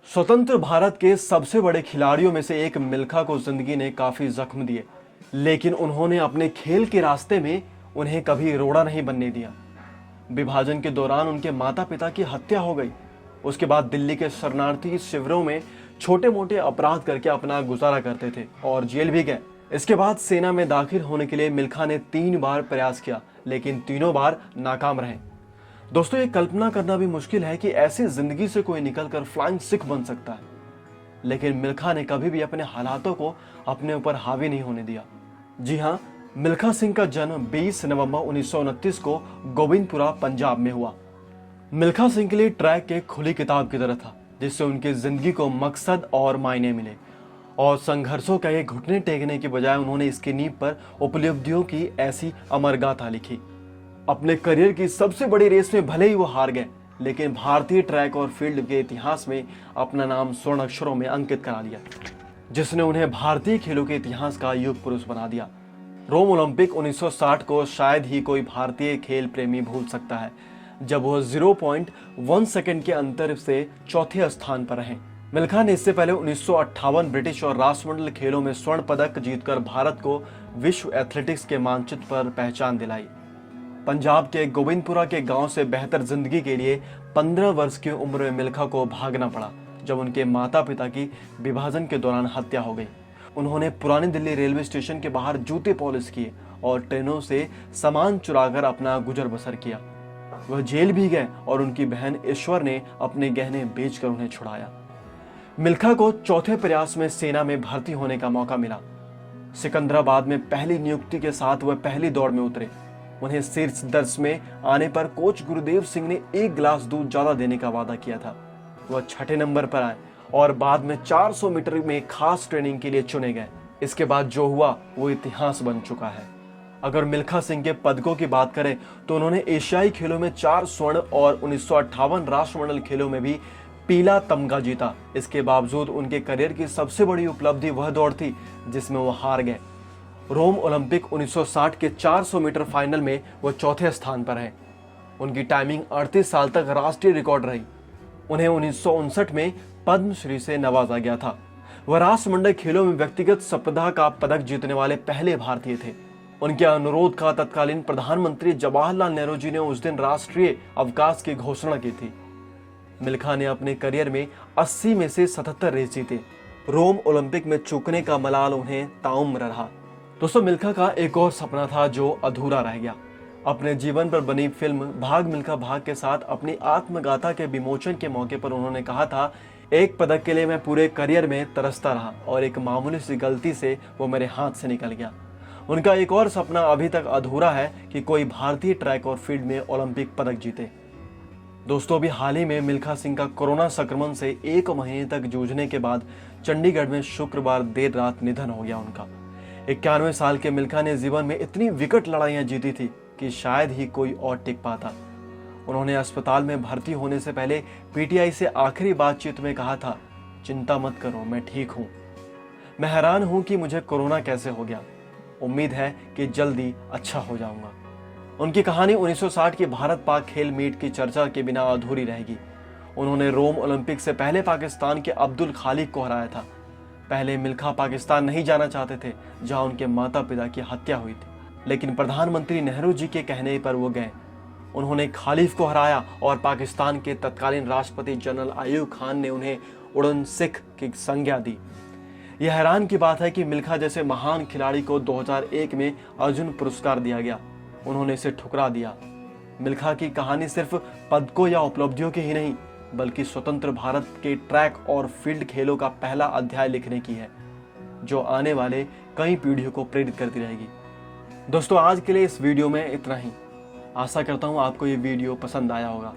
स्वतंत्र भारत के सबसे बड़े खिलाड़ियों में से एक मिल्खा को जिंदगी ने काफी जख्म दिए, लेकिन उन्होंने अपने खेल के रास्ते में उन्हें कभी रोड़ा नहीं बनने दिया। विभाजन के दौरान उनके माता पिता की हत्या हो गई। उसके बाद दिल्ली के शरणार्थी शिविरों में छोटे मोटे अपराध करके अपना गुजारा करते थे और जेल भी गए। इसके बाद सेना में दाखिल होने के लिए मिल्खा ने 3 बार प्रयास किया, लेकिन तीनों बार नाकाम रहे। दोस्तों, ये कल्पना करना भी मुश्किल है कि ऐसी जिंदगी से कोई निकलकर फ्लाइंग सिख बन सकता है, लेकिन मिल्खा ने कभी भी अपने हालातों को अपने ऊपर हावी नहीं होने दिया। जी हाँ, मिल्खा सिंह का जन्म 20 नवंबर 1929 को गोविंदपुरा, पंजाब में हुआ। मिल्खा सिंह के लिए ट्रैक एक खुली किताब की तरह था, जिससे उनकी जिंदगी को मकसद और मायने मिले, और संघर्षों का एक घुटने टेकने के बजाय उन्होंने इसकी नींव पर उपलब्धियों की ऐसी अमर गाथा लिखी। अपने करियर की सबसे बड़ी रेस में भले ही वो हार गए, लेकिन भारतीय ट्रैक और फील्ड के इतिहास में अपना नाम स्वर्ण अक्षरों में अंकित करा लिया, जिसने उन्हें भारतीय खेलों के इतिहास का युग पुरुष बना दिया। रोम ओलंपिक 1960 को शायद ही कोई भारतीय खेल प्रेमी भूल सकता है, जब वह 0.1 सेकंड के अंतर से चौथे स्थान पर रहे। मिल्खा ने इससे पहले 1958 ब्रिटिश और राष्ट्रमंडल खेलों में स्वर्ण पदक जीतकर भारत को विश्व एथलेटिक्स के मानचित्र पर पहचान दिलाई। पंजाब के गोविंदपुरा के गांव से बेहतर जिंदगी के लिए 15 वर्ष की उम्र में मिल्खा को भागना पड़ा, जब उनके माता पिता की विभाजन के दौरान हत्या हो गई। उन्होंने पुरानी दिल्ली रेलवे स्टेशन के बाहर जूते पॉलिश किए और ट्रेनों से सामान चुराकर अपना गुजर बसर किया। वह जेल भी गए और उनकी बहन ईश्वर ने अपने गहने बेचकर उन्हें छुड़ाया। मिल्खा को चौथे प्रयास में सेना में भर्ती होने का मौका मिला। सिकंदराबाद में पहली नियुक्ति के साथ वह पहली दौड़ में उतरे। उन्हें शीर्ष दर्ज में आने पर कोच गुरुदेव सिंह ने 1 गिलास दूध ज्यादा देने का वादा किया था। वह 6ठे नंबर पर आए और बाद में 400 मीटर में खास ट्रेनिंग के लिए चुने गए। इसके बाद जो हुआ वो इतिहास बन चुका है। अगर मिल्खा सिंह के पदकों की बात करें तो उन्होंने एशियाई खेलों में 4 स्वर्ण और 1958 राष्ट्रमंडल खेलों में भी पीला तमगा जीता। इसके बावजूद उनके करियर की सबसे बड़ी उपलब्धि वह दौड़ थी जिसमें वो हार गए। रोम ओलंपिक 1960 के 400 मीटर फाइनल में वह चौथे स्थान पर हैं। उनकी टाइमिंग 38 साल तक राष्ट्रीय रिकॉर्ड रही। उन्हें 1959 में पद्मश्री से नवाजा गया था। वह राष्ट्रमंडल खेलों में व्यक्तिगत स्पर्धा का पदक जीतने वाले पहले भारतीय थे। उनके अनुरोध का तत्कालीन प्रधानमंत्री जवाहरलाल नेहरू जी ने उस दिन राष्ट्रीय अवकाश की घोषणा की थी। मिल्खा ने अपने करियर में 80 में से 77 रेस जीते। रोम ओलंपिक में चूकने का मलाल उन्हें ताउम्र रहा। दोस्तों, मिल्खा का एक और सपना था जो अधूरा रह गया। अपने जीवन पर बनी फिल्म भाग मिल्खा भाग के साथ अपनी आत्मगाथा के विमोचन के मौके पर उन्होंने कहा था, एक पदक के लिए मैं पूरे करियर में तरसता रहा और एक मामूली सी गलती से वो मेरे हाथ से निकल गया। उनका एक और सपना अभी तक अधूरा है कि कोई भारतीय ट्रैक और फील्ड में ओलंपिक पदक जीते। दोस्तों, अभी हाल ही में मिल्खा सिंह का कोरोना संक्रमण से 1 महीने तक जूझने के बाद चंडीगढ़ में शुक्रवार देर रात निधन हो गया उनका। 91 साल के मिल्खा ने जीवन में इतनी विकट लड़ाइयां जीती थी कि शायद ही कोई और टिक पाता। उन्होंने अस्पताल में भर्ती होने से पहले पीटीआई से आखिरी बातचीत में कहा था, चिंता मत करो, मैं ठीक हूं। मैं हैरान हूं कि मुझे कोरोना कैसे हो गया। उम्मीद है कि जल्दी अच्छा हो जाऊंगा। उनकी कहानी 1960 की भारत पाक खेल मीट की चर्चा के बिना अधूरी रहेगी। उन्होंने रोम ओलंपिक से पहले पाकिस्तान के अब्दुल खालिक को हराया था। पहले मिल्खा पाकिस्तान नहीं जाना चाहते थे, जहां उनके माता पिता की हत्या हुई थी, लेकिन प्रधानमंत्री नेहरू जी के कहने पर वो गए। उन्होंने खालिफ को हराया और पाकिस्तान के तत्कालीन राष्ट्रपति जनरल अयूब खान ने उन्हें उड़न सिख की संज्ञा दी। यह हैरान की बात है कि मिल्खा जैसे महान खिलाड़ी को 2001 में अर्जुन पुरस्कार दिया गया, उन्होंने इसे ठुकरा दिया। मिल्खा की कहानी सिर्फ पदकों या उपलब्धियों की ही नहीं, बल्कि स्वतंत्र भारत के ट्रैक और फील्ड खेलों का पहला अध्याय लिखने की है, जो आने वाले कई पीढ़ियों को प्रेरित करती रहेगी। दोस्तों, आज के लिए इस वीडियो में इतना ही। आशा करता हूं आपको ये वीडियो पसंद आया होगा।